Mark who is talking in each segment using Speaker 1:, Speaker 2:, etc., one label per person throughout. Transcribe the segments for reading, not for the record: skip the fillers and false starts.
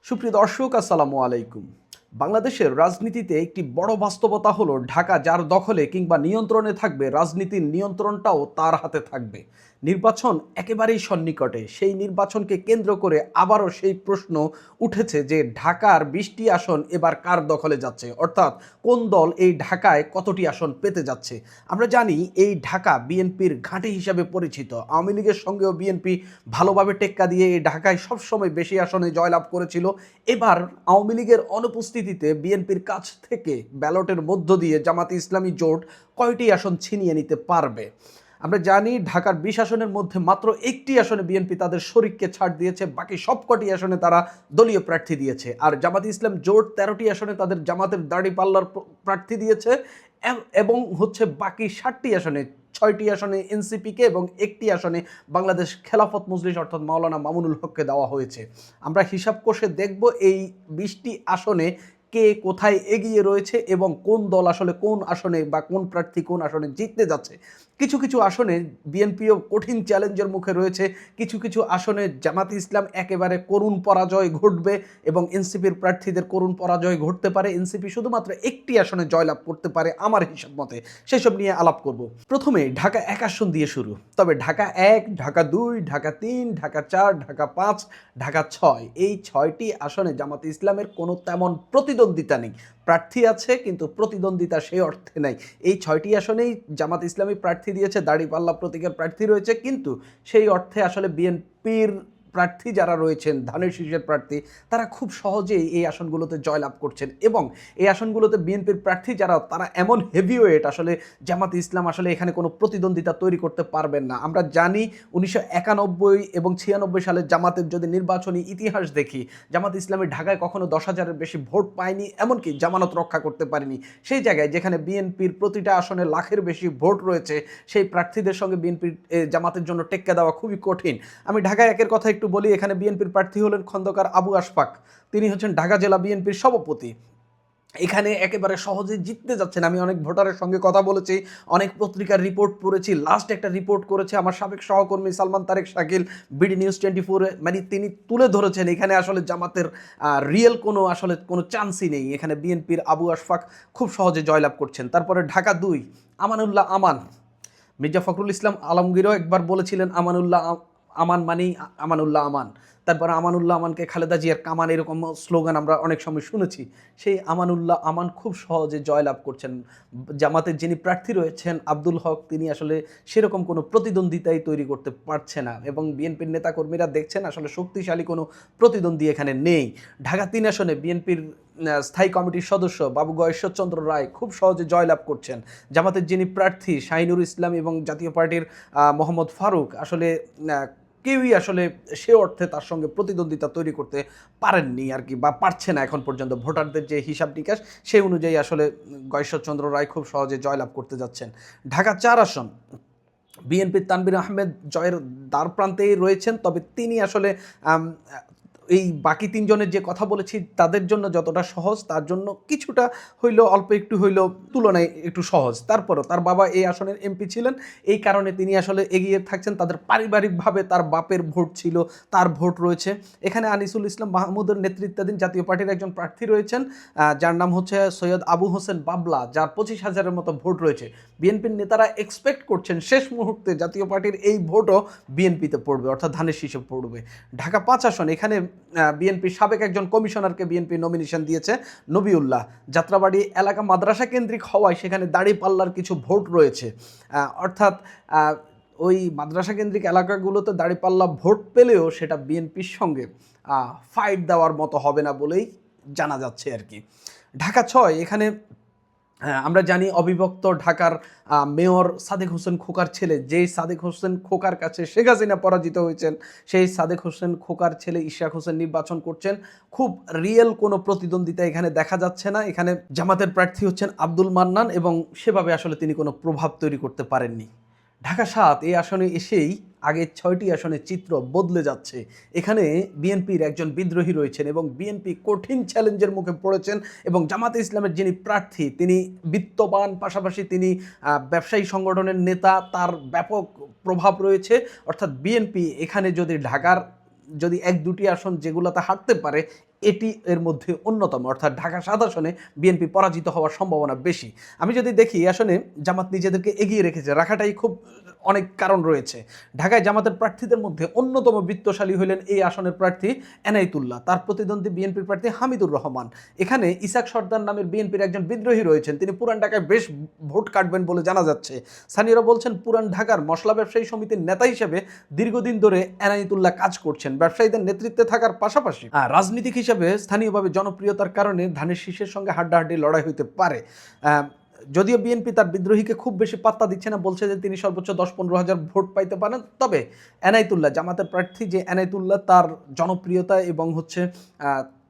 Speaker 1: সুপ্রিয় দর্শক, আসসালামু আলাইকুম। বাংলাদেশের রাজনীতিতে একটি বড় বাস্তবতা হলো ঢাকা যার দখলে কিংবা নিয়ন্ত্রণে থাকবে, রাজনীতির নিয়ন্ত্রণটাও তার হাতে থাকবে। নির্বাচন একেবারেই সন্নিকটে। সেই নির্বাচনকে কেন্দ্র করে আবারও সেই প্রশ্ন উঠেছে যে ঢাকার ২০টি আসন এবার কার দখলে যাচ্ছে, অর্থাৎ কোন দল এই ঢাকায় কতটি আসন পেতে যাচ্ছে। আমরা জানি এই ঢাকা বিএনপির ঘাঁটি হিসাবে পরিচিত। আওয়ামী লীগের সঙ্গেও বিএনপি ভালোভাবে টেক্কা দিয়ে এই ঢাকায় সবসময় বেশি আসনে জয়লাভ করেছিল। এবার আওয়ামী লীগের অনুপস্থিতিতে বিএনপির কাছ থেকে ব্যালটের মধ্য দিয়ে জামাতে ইসলামী জোট কয়টি আসন ছিনিয়ে নিতে পারবে। আমরা জানি ঢাকার ২০ আসনের মধ্যে মাত্র একটি আসনে বিএনপি তাদের শরিককে ছাড় দিয়েছে, বাকি সবকটি আসনে তারা দলীয় প্রার্থী দিয়েছে। আর জামাতে ইসলাম জোট ১৩টি আসনে তাদের জামাতের দাড়িপাল্লার প্রার্থী দিয়েছে এবং বাকি ৭টি আসনে ৬টি আসনে এনসিপিকে এবং একটি আসনে বাংলাদেশ খেলাফত মজলিস অর্থাৎ মাওলানা মামুনুল হককে দেওয়া হয়েছে। আমরা হিসাব কষে দেখব এই ২০টি আসনে কে কোথায় এগিয়ে রয়েছে এবং কোন দল আসলে কোন আসনে বা কোন প্রার্থী কোন আসনে জিততে যাচ্ছে। কিছু কিছু আসনে বিএনপিও কঠিন চ্যালেঞ্জের মুখে রয়েছে, কিছু কিছু আসনে জামাতে ইসলাম একেবারে করুণ পরাজয় ঘটবে এবং এনসিপির প্রার্থীদের করুণ পরাজয় ঘটতে পারে। এনসিপি শুধুমাত্র একটি আসনে জয়লাভ করতে পারে আমার হিসাব মতে। সেসব নিয়ে আলাপ করব। প্রথমে ঢাকা ১ আসন দিয়ে শুরু। তবে ঢাকা ১, ঢাকা ২, ঢাকা ৩, ঢাকা ৪, ঢাকা ৫, ঢাকা ৬ এই ৬টি আসনে জামাতে ইসলামের কোনো তেমন প্রতিদ্বন্দ্বিতা নেই। প্রার্থী আছে কিন্তু প্রতিদ্বন্দ্বিতা সেই অর্থে নাই। এই ৬টি আসনেই জামাত ইসলামী প্রার্থী দিয়েছে, দাড়িপাল্লা প্রতীকের প্রার্থী রয়েছে, কিন্তু সেই অর্থে আসলে বিএনপির প্রার্থী যারা রয়েছেন, ধানের শীষের প্রার্থী, তারা খুব সহজেই এই আসনগুলোতে জয়লাভ করছেন এবং এই আসনগুলোতে বিএনপির প্রার্থী যারা, তারা এমন হেভিওয়েট আসলে জামাত ইসলাম আসলে এখানে কোনো প্রতিদ্বন্দ্বিতা তৈরি করতে পারবেন না। আমরা জানি ১৯৯১ এবং ৯৬ সালে জামাতের যদি নির্বাচনী ইতিহাস দেখি, জামাত ইসলামী ঢাকায় কখনো ১০,০০০-এর বেশি ভোট পায়নি, এমনকি জামানত রক্ষা করতে পারেনি। সেই জায়গায় যেখানে বিএনপির প্রতিটা আসনে লাখের বেশি ভোট রয়েছে, সেই প্রার্থীদের সঙ্গে বিএনপির জামাতের জন্য টেক্কা দেওয়া খুবই কঠিন। আমি ঢাকা ১-এর কথা একটু বলি। এখানে বিএনপির প্রার্থী হলেন খন্দকার আবু আশফাক। তিনি হচ্ছেন ঢাকা জেলা বিএনপির সভাপতি। এখানে একেবারে সহজে জিততে যাচ্ছেন। আমি অনেক ভোটারের সঙ্গে কথা বলেছি, অনেক পত্রিকার রিপোর্ট পড়েছি। লাস্ট একটা রিপোর্ট করেছে আমার সাবেক সহকর্মী সালমান তারেক শাকিল, বিডি নিউজ 24, মানে তিনি তুলে ধরেছেন এখানে আসলে জামাতের রিয়েল কোনো চান্সই নেই। এখানে বিএনপির আবু আশফাক খুব সহজে জয়লাভ করছেন। তারপরে ঢাকা ২, আমানুল্লাহ আমান। মির্জা ফখরুল ইসলাম আলমগীরও একবার বলেছিলেন আমানুল্লাহ আমান মানেই আমানুল্লাহ আমান। তারপরে আমানুল্লাহ আমানকে খালেদা জিয়ার কামান, এরকম স্লোগান আমরা অনেক সময় শুনেছি। সেই আমানুল্লাহ আমান খুব সহজে জয়লাভ করছেন। জামাতের যিনি প্রার্থী রয়েছেন আব্দুল হক, তিনি আসলে সেরকম কোনো প্রতিদ্বন্দ্বিতাই তৈরি করতে পারছে না এবং বিএনপির নেতাকর্মীরা দেখছেন আসলে শক্তিশালী কোনো প্রতিদ্বন্দ্বী এখানে নেই। ঢাকা ৩ আসনে বিএনপির স্থায়ী কমিটির সদস্য বাবুগা ঈশ্বরচন্দ্র রায় খুব সহজে জয়লাভ করছেন। জামাতের যিনি প্রার্থী শাহিনুর ইসলাম এবং জাতীয় পার্টির মোহাম্মদ ফারুক, আসলে কেউই আসলে সে অর্থে তার সঙ্গে প্রতিদ্বন্দ্বিতা তৈরি করতে পারেননি আর কি, বা পারছে না এখন পর্যন্ত। ভোটারদের যে হিসাব নিকাশ সেই অনুযায়ী আসলে ঈশ্বরচন্দ্র রায় খুব সহজে জয়লাভ করতে যাচ্ছেন। ঢাকা ৪ আসন বিএনপির তানভীর আহমেদ জয়ের দ্বার প্রান্তেই রয়েছেন, তবে তিনি আসলে এই বাকি ৩ জনের যে কথা বলেছি তাদের জন্য যতটা সহজ, তার জন্য কিছুটা হইলেও, অল্প একটু হইলেও তুলনায় একটু সহজ। তারপরও তার বাবা এই আসনের এমপি ছিলেন, এই কারণে তিনি আসলে এগিয়ে থাকছেন। তাদের পারিবারিকভাবে তার বাপের ভোট ছিল, তার ভোট রয়েছে। এখানে আনিসুল ইসলাম মাহমুদের নেতৃত্বাধীন জাতীয় পার্টির একজন প্রার্থী রয়েছেন, যার নাম হচ্ছে সৈয়দ আবু হোসেন বাবলা, যার ২৫,০০০-এর মতো ভোট রয়েছে। বিএনপির নেতারা এক্সপেক্ট করছেন শেষ মুহূর্তে জাতীয় পার্টির এই ভোটও বিএনপিতে পড়বে, অর্থাৎ ধানের শীষে পড়বে। ঢাকা ৫ আসন, এখানে বিএনপির সাবেক একজন কমিশনারকে বিএনপি নমিনেশন দিয়েছে, নবিউল্লাহ। যাত্রাবাড়ি এলাকা মাদ্রাসা কেন্দ্রিক হওয়ায় সেখানে দাড়িপাল্লার কিছু ভোট রয়েছে, অর্থাৎ ওই মাদ্রাসা কেন্দ্রিক এলাকাগুলোতে দাড়িপাল্লা ভোট পেলেও সেটা বিএনপির সঙ্গে ফাইট দেওয়ার মতো হবে না বলেই জানা যাচ্ছে আর কি। ঢাকা ৬, এখানে আমরা জানি অবিভক্ত ঢাকার মেয়র সাদেক হোসেন খোকার ছেলে, যেই সাদেক হোসেন খোকার কাছে শেখ হাসিনা পরাজিত হয়েছেন, সেই সাদেক হোসেন খোকার ছেলে ইশরাক হোসেন নির্বাচন করছেন। খুব রিয়েল কোনো প্রতিদ্বন্দ্বিতা এখানে দেখা যাচ্ছে না। এখানে জামাতের প্রার্থী হচ্ছেন আব্দুল মান্নান এবং সেভাবে আসলে তিনি কোনো প্রভাব তৈরি করতে পারেননি। ঢাকা ৭, এই আসনে এসেই আগের ৬টি আসনের চিত্র বদলে যাচ্ছে। এখানে বিএনপির একজন বিদ্রোহী রয়েছেন এবং বিএনপি কঠিন চ্যালেঞ্জের মুখে পড়েছেন এবং জামাতে ইসলামের যিনি প্রার্থী তিনি বিত্তবান, পাশাপাশি তিনি ব্যবসায়ী সংগঠনের নেতা, তার ব্যাপক প্রভাব রয়েছে। অর্থাৎ বিএনপি এখানে যদি ঢাকার ১-২টি আসন যেগুলোতে হারতে পারে, এটি এর মধ্যে অন্যতম, অর্থাৎ ঢাকা ৭ আসনে বিএনপি পরাজিত হওয়ার সম্ভাবনা বেশি। আমি যদি দেখি এই আসনে জামাত নিজেদেরকে এগিয়ে রেখেছে, রাখাটাই খুব অনেক কারণ রয়েছে। ঢাকায় জামাতের প্রার্থীদের মধ্যে অন্যতম বিত্তশালী হলেন এই আসনের প্রার্থী এনায়েতুল্লাহ, তার প্রতিদ্বন্দ্বী বিএনপির প্রার্থী হামিদুর রহমান। এখানে ইসাক সর্দার নামের বিএনপির একজন বিদ্রোহী রয়েছেন, তিনি পুরান ঢাকায় বেশ ভোট কাটবেন বলে জানা যাচ্ছে। স্থানীয়রা বলছেন পুরান ঢাকার মশলা ব্যবসায়ী সমিতির নেতা হিসেবে দীর্ঘদিন ধরে এনায়েতুল্লাহ কাজ করছেন। ব্যবসায়ীদের নেতৃত্বে থাকার পাশাপাশি রাজনীতিক হিসেবে স্থানীয়ভাবে জনপ্রিয়তার কারণে ধানের শীষের সঙ্গে হাড্ডাহাড্ডি লড়াই হতে পারে। যদিও বিএনপি তার বিদ্রোহীকে খুব বেশি পাত্তা দিচ্ছে না, বলছে যে তিনি সর্বোচ্চ ১০-১৫ হাজার ভোট পাইতে পারেন। তবে এনায়েতুল্লাহ, জামাতের প্রার্থী যে এনায়েতুল্লাহ, তার জনপ্রিয়তা এবং হচ্ছে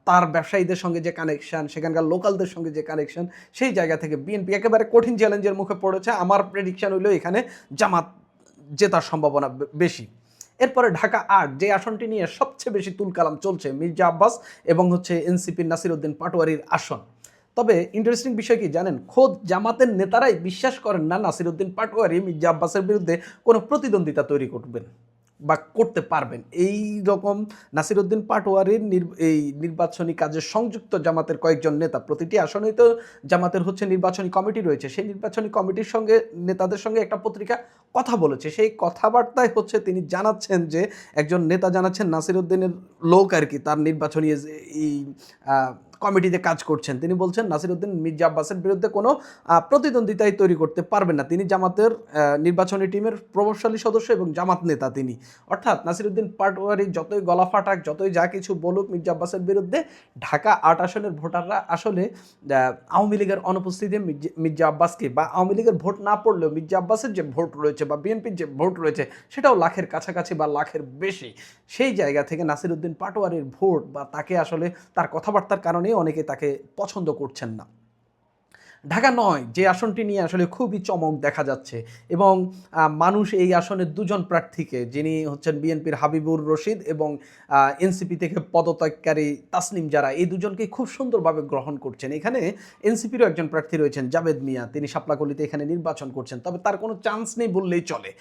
Speaker 1: তার ব্যবসায়ীদের সঙ্গে যে কানেকশন, সেখানকার লোকালদের সঙ্গে যে কানেকশন, সেই জায়গা থেকে বিএনপি একেবারে কঠিন চ্যালেঞ্জের মুখে পড়েছে। আমার প্রেডিকশন হইল এখানে জামাত জেতার সম্ভাবনা বেশি। এরপরে ঢাকা ৮, যে আসনটি নিয়ে সবচেয়ে বেশি তুলকালাম চলছে, মির্জা আব্বাস এবং হচ্ছে এনসিপির নাসিরউদ্দিন পাটোয়ারির আসন। তবে ইন্টারেস্টিং বিষয় কি জানেন, খোদ জামাতের নেতারাই বিশ্বাস করেন না নাসিরউদ্দিন পাটোয়ারি মির্জা আব্বাসের বিরুদ্ধে কোনো প্রতিদ্বন্দ্বিতা তৈরি করবেন বা করতে পারবেন। এই রকম নাসিরউদ্দিন পাটোয়ারির এই নির্বাচনী কাজে সংযুক্ত জামাতের কয়েকজন নেতা, প্রতিটি আসনেই তো জামাতের হচ্ছে নির্বাচনী কমিটি রয়েছে, সেই নির্বাচনী কমিটির সঙ্গে নেতাদের সঙ্গে একটা পত্রিকা কথা বলেছে। সেই কথাবার্তায় হচ্ছে তিনি জানাচ্ছেন যে একজন নেতা জানাচ্ছেন নাসিরউদ্দিনের লোক আর কি তার নির্বাচনী এই কমিটিতে কাজ করছেন, তিনি বলছেন নাসিরউদ্দিন মির্জা আব্বাসের বিরুদ্ধে কোনো প্রতিদ্বন্দ্বিতাই তৈরি করতে পারবেন না। তিনি জামাতের নির্বাচনী টিমের প্রভাবশালী সদস্য এবং জামাত নেতা তিনি। অর্থাৎ নাসিরউদ্দিন পাটোয়ারি যতই গলা ফাটাক, যতই যা কিছু বলুক মির্জা আব্বাসের বিরুদ্ধে, ঢাকা ৮ আসনের ভোটাররা আসলে আওয়ামী লীগের অনুপস্থিতিতে মির্জা আব্বাসকে, বা আওয়ামী লীগের ভোট না পড়লেও মির্জা আব্বাসের যে ভোট রয়েছে বা বিএনপির যে ভোট রয়েছে সেটাও লাখের কাছাকাছি বা লাখের বেশি। সেই জায়গা থেকে নাসিরউদ্দিন পাটোয়ারির ভোট বা তাকে আসলে তার কথাবার্তার কারণে অনেকে তাকে পছন্দ করছেন না। ঢাকা ৯, যে আসনটি নিয়ে আসলে খুবই চমক দেখা যাচ্ছে এবং মানুষ এই আসনের দুজন প্রার্থীকে, যিনি হচ্ছেন বিএনপির হাবিবুর রশিদ এবং এনসিপি থেকে পদত্যাগকারী তাসনিম জারা, এই দুজনকে খুব সুন্দরভাবে গ্রহণ করছেন। এখানে এনসিপিরও একজন প্রার্থী রয়েছেন জাবেদ মিয়া, তিনি শাপলাকলিতে এখানে নির্বাচন করছেন, তবে তার কোনো চান্স নেই বললেই চলে।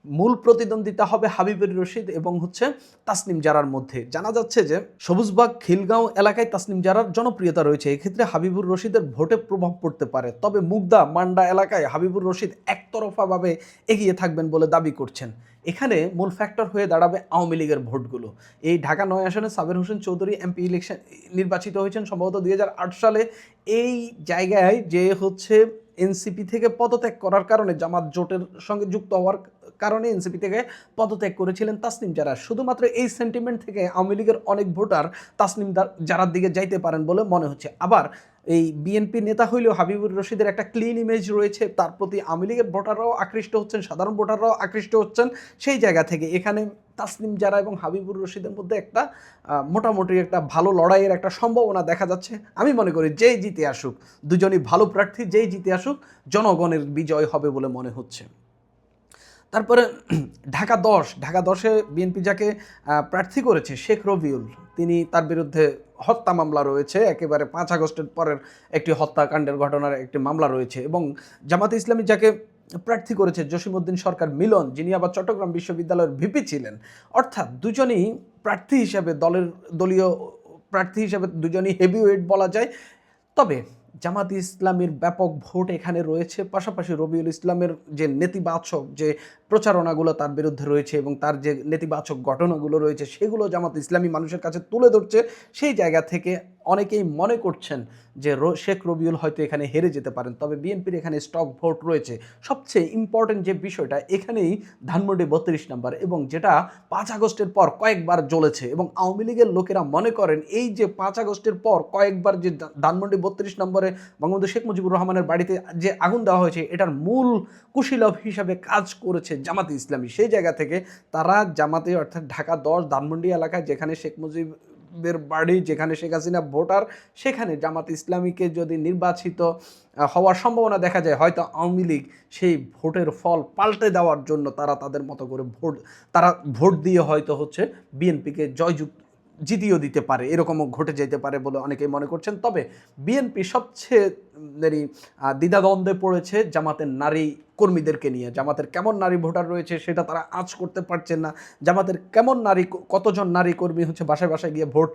Speaker 1: মূল প্রতিদ্বন্দ্বিতা হবে হাবিবুর রশিদ এবং হচ্ছে তাসনিম জারার মধ্যে। জানা যাচ্ছে যে সবুজবাগ খিলগাঁও এলাকায় তাসনিম জারার জনপ্রিয়তা রয়েছে, এক্ষেত্রে হাবিবুর রশিদের ভোটে প্রভাব পড়তে পারে। তবে মুগদা মান্ডা এলাকায় হাবিবুর রশিদ একতরফাভাবে এগিয়ে থাকবেন বলে দাবি করছেন। এখানে মূল ফ্যাক্টর হয়ে দাঁড়াবে আওয়ামী লীগের ভোটগুলো। এই ঢাকা ৯ আসনে সাবের হোসেন চৌধুরী এমপি ইলেকশন নির্বাচিত হয়েছেন সম্ভবত ২০০৮ সালে। এই জায়গায় যে হচ্ছে এনসিপি থেকে পদত্যাগ করার কারণে, জামাত জোটের সঙ্গে যুক্ত হওয়ার কারণে এনসিপি থেকে পদত্যাগ করেছিলেন তাসনিম জারা। শুধুমাত্র এই সেন্টিমেন্ট থেকে আওয়ামী লীগের অনেক ভোটার তাসনিম জারার দিকে যাইতে পারেন বলে মনে হচ্ছে। আবার এই বিএনপি নেতা হইলেও হাবিবুর রশিদের একটা ক্লিন ইমেজ রয়েছে, তার প্রতি আওয়ামী লীগের ভোটাররাও আকৃষ্ট হচ্ছেন, সাধারণ ভোটাররাও আকৃষ্ট হচ্ছেন। সেই জায়গা থেকে এখানে তাসনিম জারা এবং হাবিবুর রশিদের মধ্যে একটা মোটামুটি একটা ভালো লড়াইয়ের একটা সম্ভাবনা দেখা যাচ্ছে। আমি মনে করি যেই জিতে আসুক, দুজনই ভালো প্রার্থী, যেই জিতে আসুক জনগণের বিজয় হবে বলে মনে হচ্ছে। তারপরে ঢাকা ১০, ঢাকা ১০-এ বিএনপি যাকে প্রার্থী করেছে শেখ রবিউল, তিনি, তার বিরুদ্ধে হত্যা মামলা রয়েছে, একেবারে ৫ আগস্টের পরের একটি হত্যাকাণ্ডের ঘটনার একটি মামলা রয়েছে। এবং জামাতে ইসলামী যাকে প্রার্থী করেছে জসিমউদ্দিন সরকার মিলন, যিনি আবার চট্টগ্রাম বিশ্ববিদ্যালয়ের ভিপি ছিলেন। অর্থাৎ দুজনই প্রার্থী হিসাবে, দলীয় প্রার্থী হিসাবে দুজনই হেভিওয়েট বলা যায়। তবে জামাত ইসলামের ব্যাপক ভোট এখানে রয়েছে, পাশাপাশি রবিউল ইসলামের যে নেতিবাচক যে প্রচারণাগুলো তার বিরুদ্ধে রয়েছে এবং তার যে নেতিবাচক ঘটনাগুলো রয়েছে সেগুলো জামাত ইসলামী মানুষের কাছে তুলে ধরছে। সেই জায়গা থেকে অনেকেই মনে করছেন যে শেখ রবিউল হয়তো এখানে হেরে যেতে পারেন। তবে বিএনপির এখানে স্টক ভোট রয়েছে। সবচেয়ে ইম্পর্টেন্ট যে বিষয়টা, এখানেই ধানমন্ডি ৩২ নম্বর, এবং যেটা ৫ আগস্টের পর কয়েকবার জ্বলেছে এবং আওয়ামী লীগের লোকেরা মনে করেন এই যে ৫ আগস্টের পর কয়েকবার যে ধানমন্ডি ৩২ নম্বরে বঙ্গবন্ধু শেখ মুজিবুর রহমানের বাড়িতে যে আগুন দেওয়া হয়েছে, এটার মূল কুশীলব হিসাবে কাজ করেছে জামাতে ইসলামী। সেই জায়গা থেকে তারা জামাতে, অর্থাৎ ঢাকা ১০ ধানমন্ডি এলাকায় যেখানে শেখ মুজিবের বাড়ি, যেখানে শেখ হাসিনা ভোটার, সেখানে জামাত ইসলামীকে যদি নির্বাচিত হওয়ার সম্ভাবনা দেখা যায়, হয়তো আওয়ামী লীগ সেই ভোটের ফল পাল্টে দেওয়ার জন্য তারা তাদের মতো করে ভোট দিয়ে হয়তো হচ্ছে বিএনপিকে জিতিয়েও দিতে পারে, এরকমও ঘটে যেতে পারে বলে অনেকেই মনে করছেন। তবে বিএনপি সবচেয়ে দ্বিধাদ্বন্দ্বে পড়েছে জামাতের নারী কর্মীদেরকে নিয়ে। জামাতের কেমন নারী ভোটার রয়েছে সেটা তারা আঁচ করতে পারছেন না। জামাতের কেমন কতজন নারী কর্মী হচ্ছে বাসায় বাসায় গিয়ে ভোট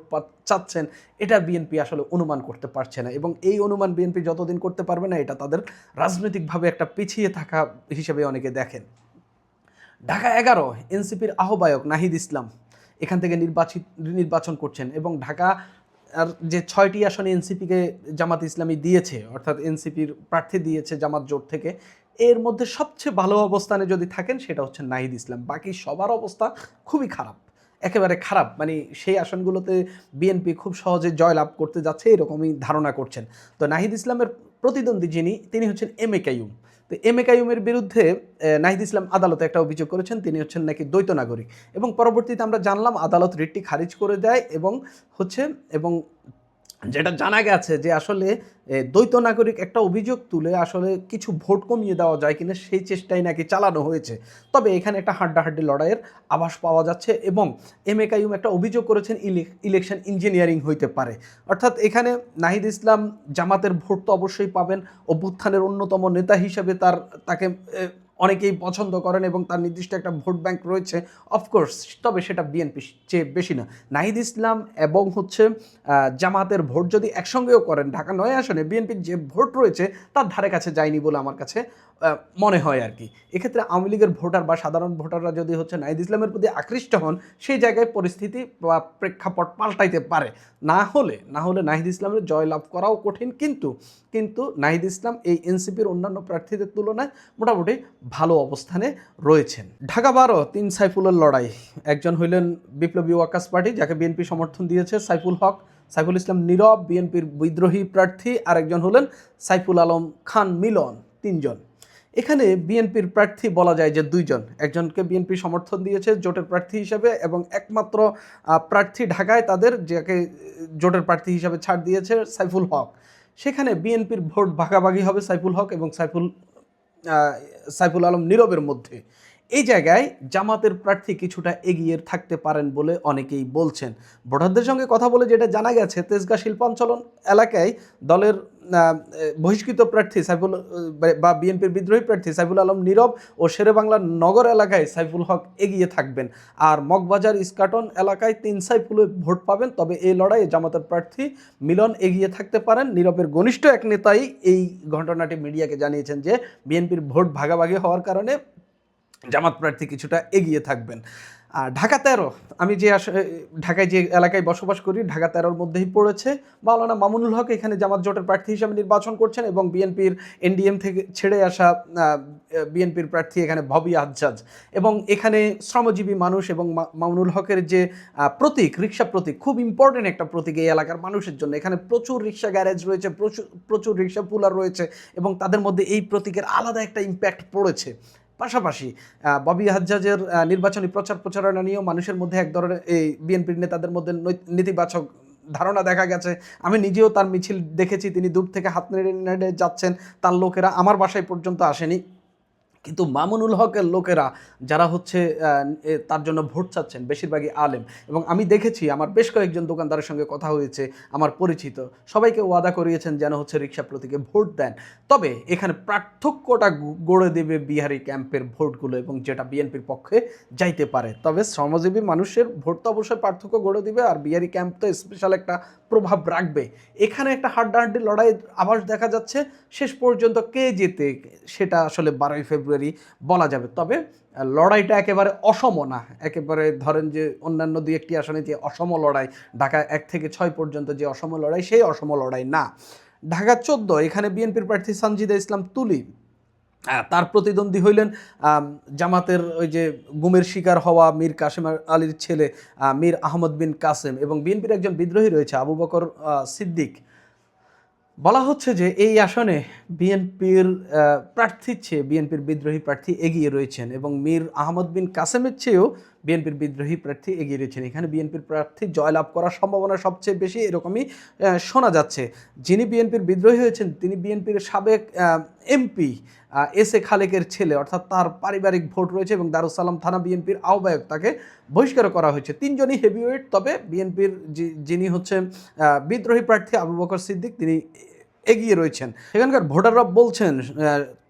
Speaker 1: চাচ্ছেন, এটা বিএনপি আসলে অনুমান করতে পারছে না। এবং এই অনুমান বিএনপি যতদিন করতে পারবে না, এটা তাদের রাজনৈতিকভাবে একটা পিছিয়ে থাকা হিসেবে অনেকে দেখেন। ঢাকা 11 এনসিপির আহ্বায়ক নাহিদ ইসলাম এখান থেকে নির্বাচন করছেন এবং ঢাকা আর যে 6টি আসনে এনসিপিকে জামাত ইসলামী দিয়েছে, অর্থাৎ এনসিপির প্রার্থী দিয়েছে জামাত জোট থেকে, এর মধ্যে সবচেয়ে ভালো অবস্থানে যদি থাকেন সেটা হচ্ছে নাহিদ ইসলাম। বাকি সবার অবস্থা খুবই খারাপ, একেবারে খারাপ। মানে সেই আসনগুলোতে বিএনপি খুব সহজে জয়লাভ করতে যাচ্ছে এরকমই ধারণা করছেন। তো নাহিদ ইসলামের প্রতিদ্বন্দ্বী তিনি হচ্ছেন এম এ কাইয়ুম। তো এম এ কাইয়ুমের বিরুদ্ধে নাহিদ ইসলাম আদালতে একটা অভিযোগ করেছেন, তিনি হচ্ছেন নাকি দ্বৈত নাগরিক। এবং পরবর্তীতে আমরা জানলাম আদালত রিটটি খারিজ করে দেয় এবং যেটা জানা গেছে যে আসলে দ্বৈত নাগরিক একটা অভিযোগ তুলে আসলে কিছু ভোট কমিয়ে দেওয়া যায় কিনা সেই চেষ্টাই নাকি চালানো হয়েছে। তবে এখানে একটা হাড্ডাহাড্ডি লড়াইয়ের আভাস পাওয়া যাচ্ছে এবং এম এ কাইয়ুম একটা অভিযোগ করেছেন ইলেকশন ইঞ্জিনিয়ারিং হইতে পারে। অর্থাৎ এখানে নাহিদ ইসলাম জামাতের ভোট তো অবশ্যই পাবেন, অভ্যুত্থানের অন্যতম নেতা হিসেবে তাকে অনেকেই পছন্দ করেন এবং তার নির্দিষ্ট একটা ভোট ব্যাংক রয়েছে অফকোর্স। তবে সেটা বিএনপি চেয়ে বেশি না। নাহিদ ইসলাম এবং জামাতের ভোট যদি একসঙ্গেও করেন, ঢাকা 9 আসনে বিএনপির যে ভোট রয়েছে তার ধারে কাছে যায়নি বলে আমার কাছে মনে হয় আর কি। এক্ষেত্রে আওয়ামী লীগের ভোটার বা সাধারণ ভোটাররা যদি নাহিদ ইসলামের প্রতি আকৃষ্ট হন, সেই জায়গায় পরিস্থিতি বা প্রেক্ষাপট পাল্টাইতে পারে। না হলে নাহিদ ইসলামের জয়লাভ করাও কঠিন। কিন্তু নাহিদ ইসলাম এই এনসিপির অন্যান্য প্রার্থীদের তুলনায় মোটামুটি ভালো অবস্থানে রয়েছেন। ঢাকা 12 3 সাইফুলের লড়াই। একজন হইলেন বিপ্লবী ওয়ার্কার্স পার্টি, যাকে বিএনপি সমর্থন দিয়েছে, সাইফুল ইসলাম নীরব, বিএনপির বিদ্রোহী প্রার্থী। আরেকজন হলেন সাইফুল আলম খান মিলন। 3 জন। এখানে বিএনপির প্রার্থী বলা যায় যে 2 জন। একজনকে বিএনপি সমর্থন দিয়েছে জোটের প্রার্থী হিসেবে এবং একমাত্র প্রার্থী ঢাকায় তাদের, যাকে জোটের প্রার্থী হিসেবে ছাড় দিয়েছে, সাইফুল হক। সেখানে বিএনপির ভোট ভাগাভাগি হবে সাইফুল হক এবং সাইফুল আলম নীরবের মধ্যে। এই জায়গায় জামাতের প্রার্থী কিছুটা এগিয়ে থাকতে পারেন বলে অনেকেই বলছেন। ভোটারদের সঙ্গে কথা বলে যেটা জানা গেছে, তেজগাঁ শিল্পাঞ্চল এলাকায় দলের বহিষ্কৃত প্রার্থী বা বিএনপির বিদ্রোহী প্রার্থী সাইফুল আলম নীরব ও শেরেবাংলার নগর এলাকায় সাইফুল হক এগিয়ে থাকবেন। আর মগবাজার ইস্কাটন এলাকায় 3 সাইফুলে ভোট পাবেন। তবে এই লড়াইয়ে জামাতের প্রার্থী মিলন এগিয়ে থাকতে পারেন। নীরবের ঘনিষ্ঠ এক নেতাই এই ঘটনাটি মিডিয়াকে জানিয়েছেন যে বিএনপির ভোট ভাগাভাগি হওয়ার কারণে জামাত প্রার্থী কিছুটা এগিয়ে থাকবেন। আর ঢাকা 13, আমি ঢাকায় যে এলাকায় বসবাস করি, ঢাকা 13-র মধ্যেই পড়েছে। মাওলানা মামুনুল হক এখানে জামাত জোটের প্রার্থী হিসেবে নির্বাচন করছেন এবং বিএনপির এনডিএম থেকে ছেড়ে আসা বিএনপির প্রার্থী এখানে ভবি আজ্জাজ। এবং এখানে শ্রমজীবী মানুষ এবং মামুনুল হকের যে প্রতীক, রিক্সা প্রতীক, খুব ইম্পর্টেন্ট একটা প্রতীক এই এলাকার মানুষের জন্য। এখানে প্রচুর রিক্সা গ্যারেজ রয়েছে, প্রচুর রিক্সা পুলার রয়েছে এবং তাদের মধ্যে এই প্রতীকের আলাদা একটা ইম্প্যাক্ট পড়েছে। পাশাপাশি ববি হাজ্জাজের নির্বাচনী প্রচারণা নিয়েও মানুষের মধ্যে এক ধরনের এই বিএনপির নেতাদের মধ্যে নেতিবাচক ধারণা দেখা গেছে। আমি নিজেও তার মিছিল দেখেছি, তিনি দূর থেকে হাত নেড়ে যাচ্ছেন, তার লোকেরা আমার বাসায় পর্যন্ত আসেনি। কিন্তু মামুনুল হকের লোকেরা যারা তার জন্য ভোট চাচ্ছেন বেশিরভাগই আলেম। এবং আমি দেখেছি, আমার বেশ কয়েকজন দোকানদারের সঙ্গে কথা হয়েছে, আমার পরিচিত সবাইকে ওয়াদা করিয়েছেন যেন রিক্সা প্রতীকে ভোট দেন। তবে এখানে পার্থক্যটা গড়ে দেবে বিহারি ক্যাম্পের ভোটগুলো এবং যেটা বিএনপির পক্ষে যাইতে পারে। তবে শ্রমজীবী মানুষের ভোট তো অবশ্যই পার্থক্য গড়ে দিবে, আর বিহারি ক্যাম্প তো স্পেশাল একটা প্রভাব রাখবে। এখানে একটা হাড্ডাহাড্ডি লড়াইয়ের আভাস দেখা যাচ্ছে। শেষ পর্যন্ত কে জেতে সেটা আসলে 12 ফেব্রুয়ারি বলা যাবে। তবে লড়াইটা একেবারে অসম না, একেবারে ধরেন যে অন্যান্য 2-1টি আসনে যে অসম লড়াই, ঢাকা 1 থেকে 6 পর্যন্ত যে অসম লড়াই, সেই অসম লড়াই না। ঢাকা 14 এখানে বিএনপির প্রার্থী সানজিদা ইসলাম তুলি, তার প্রতিদ্বন্দ্বী হইলেন জামাতের ওই যে গুমের শিকার হওয়া মীর কাসেম আলীর ছেলে মীর আহমদ বিন কাসেম এবং বিএনপির একজন বিদ্রোহী রয়েছে আবু বকর সিদ্দিক। বলা হচ্ছে যে এই আসনে বিএনপির প্রার্থীর চেয়ে বিএনপির বিদ্রোহী প্রার্থী এগিয়ে রয়েছেন এবং মীর আহমদ বিন কাসেমের চেয়েও বিএনপির বিদ্রোহী প্রার্থী এগিয়ে রয়েছেন। এখানে বিএনপির প্রার্থী জয়লাভ করার সম্ভাবনা সবচেয়ে বেশি, এরকমই শোনা যাচ্ছে। যিনি বিএনপির বিদ্রোহী হয়েছেন তিনি বিএনপির সাবেক এমপি এস এ খালেকের ছেলে, অর্থাৎ তার পারিবারিক ভোট রয়েছে এবং দারুসালাম থানা বিএনপির আহ্বায়ক, তাকে বহিষ্কার করা হয়েছে। তিনজনই হেভিওয়েট, তবে বিএনপির যিনি হচ্ছে বিদ্রোহী প্রার্থী আবু বকর সিদ্দিক তিনি এগিয়ে রয়েছেন। সেখানকার ভোটাররা বলছেন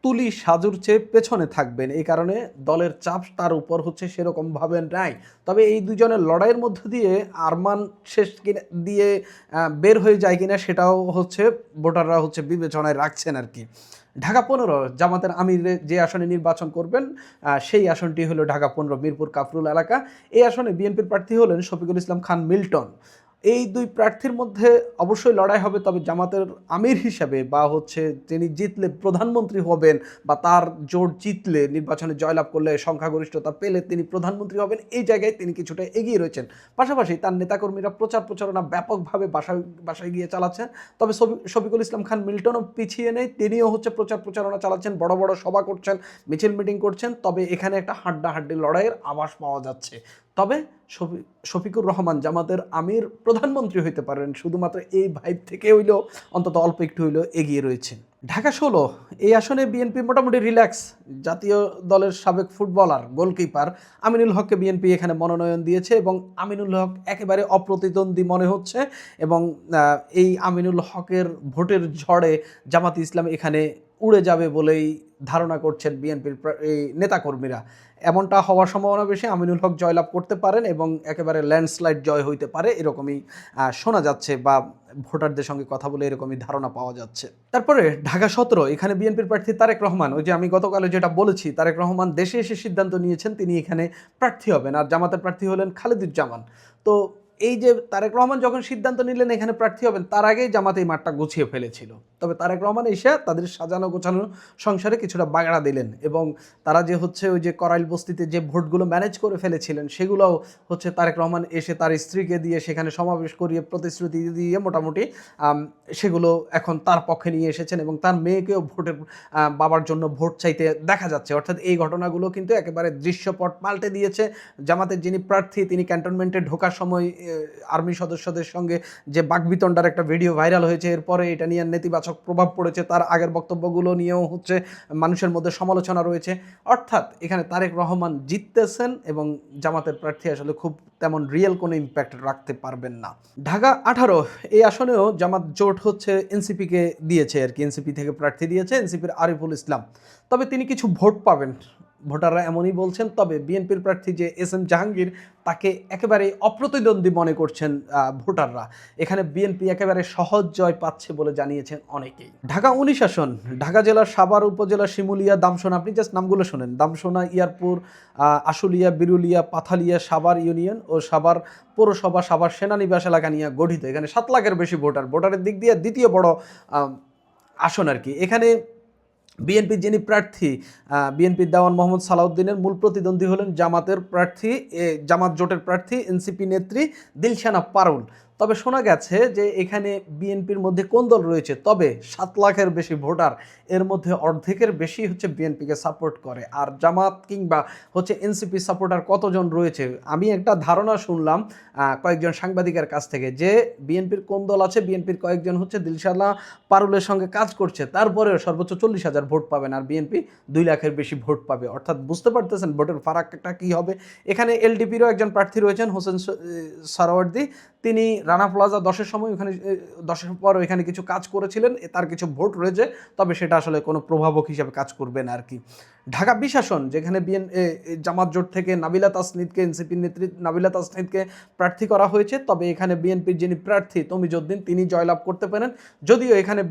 Speaker 1: তুলি সাজুর চেয়ে পেছনে থাকবেন, এই কারণে দলের চাপ তার উপর হচ্ছে সেরকমভাবে নাই। তবে এই দুজনের লড়াইয়ের মধ্য দিয়ে আরমান শেষ কিনা দিয়ে বের হয়ে যায় কিনা সেটাও হচ্ছে ভোটাররা হচ্ছে বিবেচনায় রাখছেন আর কি। ঢাকা 15 জামাতের আমির যে আসনে নির্বাচন করবেন সেই আসনটি হলো ঢাকা 15 মিরপুর কাফরুল এলাকা। এই আসনে বিএনপির প্রার্থী হলেন শফিকুল ইসলাম খান মিল্টন। এই দুই প্রার্থীর মধ্যে অবশ্যই লড়াই হবে, তবে জামাতের আমির হিসাবে বা হচ্ছে তিনি জিতলে প্রধানমন্ত্রী হবেন বা তার জোট জিতলে নির্বাচনে জয়লাভ করলে সংখ্যাগরিষ্ঠতা পেলে তিনি প্রধানমন্ত্রী হবেন, এই জায়গায় তিনি কিছুটা এগিয়ে রয়েছেন। পাশাপাশি তার নেতাকর্মীরা প্রচার প্রচারণা ব্যাপকভাবে বাসায় গিয়ে চালাচ্ছেন। তবে শফিকুল ইসলাম খান মিল্টনও পিছিয়ে নেই, তিনিও হচ্ছে প্রচার প্রচারণা চালাচ্ছেন, বড় বড় সভা করছেন, মিছিল মিটিং করছেন। তবে এখানে একটা হাড্ডাহাড্ডি লড়াইয়ের আভাস পাওয়া যাচ্ছে। তবে শফিকুর রহমান জামাতের আমির প্রধানমন্ত্রী হইতে পারেন, শুধুমাত্র এই ভাইব থেকে হইলেও অন্তত অল্প একটু হইলেও এগিয়ে রয়েছে। ঢাকা 16 এই আসনে বিএনপি মোটামুটি রিল্যাক্স। জাতীয় দলের সাবেক ফুটবলার গোলকিপার আমিনুল হককে বিএনপি এখানে মনোনয়ন দিয়েছে এবং আমিনুল হক একেবারে অপ্রতিদ্বন্দ্বী মনে হচ্ছে এবং এই আমিনুল হকের ভোটের ঝড়ে জামাত ইসলাম এখানে উড়ে যাবে বলেই ধারণা করছেন বিএনপির এই নেতাকর্মীরা। এমনটা হওয়ার সম্ভাবনা বেশি, আমিনুল হক জয়লাভ করতে পারেন এবং একেবারে ল্যান্ডস্লাইড জয় হইতে পারে, এরকমই শোনা যাচ্ছে বা ভোটারদের সঙ্গে কথা বলে এরকমই ধারণা পাওয়া যাচ্ছে। তারপরে ঢাকা 17 এখানে বিএনপির প্রার্থী তারেক রহমান, ওই যে আমি গতকালে যেটা বলেছি, তারেক রহমান দেশে এসে সিদ্ধান্ত নিয়েছেন তিনি এখানে প্রার্থী হবেন, আর জামাতের প্রার্থী হলেন খালেদুজ্জামান। তো এই যে তারেক রহমান যখন সিদ্ধান্ত নিলেন এখানে প্রার্থী হবেন, তার আগেই জামাত এই মাঠটা গুছিয়ে ফেলেছিল। তবে তারেক রহমান এসে তাদের সাজানো গোছানো সংসারে কিছুটা বাগড়া দিলেন এবং তারা যে হচ্ছে ওই যে করাইল বস্তিতে যে ভোটগুলো ম্যানেজ করে ফেলেছিলেন সেগুলোও হচ্ছে তারেক রহমান এসে তার স্ত্রীকে দিয়ে সেখানে সমাবেশ করিয়ে প্রতিশ্রুতি দিয়ে মোটামুটি সেগুলো এখন তার পক্ষে নিয়ে এসেছেন এবং তার মেয়েকেও ভোটের বাবার জন্য ভোট চাইতে দেখা যাচ্ছে। অর্থাৎ এই ঘটনাগুলো কিন্তু একেবারে দৃশ্যপট পাল্টে দিয়েছে। জামাতের যিনি প্রার্থী তিনি ক্যান্টনমেন্টে ঢোকার সময় আর্মি সদস্যদের সঙ্গে যে বাকবিতণ্ডার একটা ভিডিও ভাইরাল হয়েছে, এরপরে এটা নিয়ে নেতিবাচক প্রভাব পড়েছে, তার আগের বক্তব্যগুলো নিয়েও হচ্ছে মানুষের মধ্যে সমালোচনা রয়েছে। অর্থাৎ এখানে তারেক রহমান জিততেছেন এবং জামাতের প্রার্থী আসলে খুব তেমন রিয়েল কোনো ইম্প্যাক্ট রাখতে পারবেন না। ঢাকা 18 এই আসনেও জামাত জোট হচ্ছে এনসিপিকে দিয়েছে আর কি, এনসিপি থেকে প্রার্থী দিয়েছে এনসিপির আরিফুল ইসলাম। তবে তিনি কিছু ভোট পাবেন, ভোটাররা এমনই বলছেন। তবে বিএনপির প্রার্থী যে এস এম জাহাঙ্গীর তাকে একেবারে অপ্রতিদ্বন্দ্বী মনে করছেন ভোটাররা। এখানে বিএনপি একেবারে সহজ জয় পাচ্ছে বলে জানিয়েছেন অনেকেই। ঢাকা 19 আসন, ঢাকা জেলার সাভার উপজেলা শিমুলিয়া, দামসোনা, আপনি জাস্ট নামগুলো শোনেন, দামসোনা, ইয়ারপুর, আশুলিয়া, বিরুলিয়া, পাথালিয়া, সাভার ইউনিয়ন ও সাভার পৌরসভা, সাভার সেনানিবাস এলাকা নিয়ে গঠিত। এখানে 7 লাখের বেশি ভোটারের দিক দিয়ে দ্বিতীয় বড় আসন আর কি। এখানে বিএনপির যিনি প্রার্থী বিএনপির দেওয়ান মোহাম্মদ সালাউদ্দিনের মূল প্রতিদ্বন্দ্বী হলেন জামাতের প্রার্থী জামাত জোটের প্রার্থী এনসিপি নেত্রী দিলশানা পারুল। তবে শোনা গেছে যে এখানে বিএনপির মধ্যে কোন দল রয়েছে, তবে 7 লাখের বেশি ভোটার, এর মধ্যে অর্ধেকের বেশি হচ্ছে বিএনপিকে সাপোর্ট করে। আর জামাত কিংবা হচ্ছে এনসিপি সাপোর্টার কতজন রয়েছে, আমি একটা ধারণা শুনলাম কয়েকজন সাংবাদিকের কাছ থেকে যে বিএনপির কোন দল আছে, বিএনপির কয়েকজন হচ্ছে দিলশানা পারুলের সঙ্গে কাজ করছে, তারপরেও সর্বোচ্চ 40,000 ভোট পাবেন আর বিএনপি 2 লাখের বেশি ভোট পাবে। অর্থাৎ বুঝতে পারতেছেন ভোটের ফারাকটা কী হবে। এখানে এলডিপিরও একজন প্রার্থী রয়েছেন হোসেন সারওয়ার্দী, তিনি রানা প্লাজা 10-এর সময় ওখানে 10-এর পর এখানে কিছু কাজ করেছিলেন, তার কিছু ভোট রয়েছে, তবে সেটা আসলে কোনো প্রভাবক হিসাবে কাজ করবে না আর কি। ঢাকা 20 আসন, যেখানে জামাত জোট থেকে নাবিলা তাসনিদকে, এনসিপির নেত্রী নাবিলা তাসনিদকে প্রার্থী করা হয়েছে। তবে এখানে বিএনপির যিনি প্রার্থী তমিজউদ্দিন তিনি জয়লাভ করতে পারেন, যদিও এখানে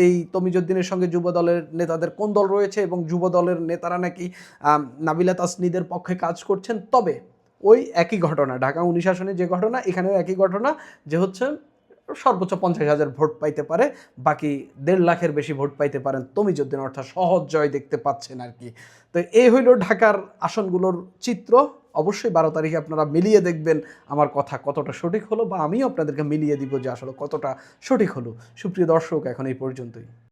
Speaker 1: এই তমিজউদ্দিনের সঙ্গে যুব দলের নেতাদের কোন দল রয়েছে এবং যুব দলের নেতারা নাকি নাবিলা তাসনিদের পক্ষে কাজ করছেন। তবে ওই একই ঘটনা, ঢাকা 19 আসনে যে ঘটনা এখানেও একই ঘটনা, যে হচ্ছে সর্বোচ্চ 50,000 ভোট পাইতে পারে, বাকি 1.5 লাখের বেশি ভোট পাইতে পারেন তমিজউদ্দিন, অর্থাৎ সহজ জয় দেখতে পাচ্ছেন আর কি। তো এই হইল ঢাকার আসনগুলোর চিত্র। অবশ্যই 12 তারিখে আপনারা মিলিয়ে দেখবেন আমার কথা কতটা সঠিক হলো, বা আমিও আপনাদেরকে মিলিয়ে দিব যে আসলে কতটা সঠিক হলো। সুপ্রিয় দর্শক, এখন এই পর্যন্তই।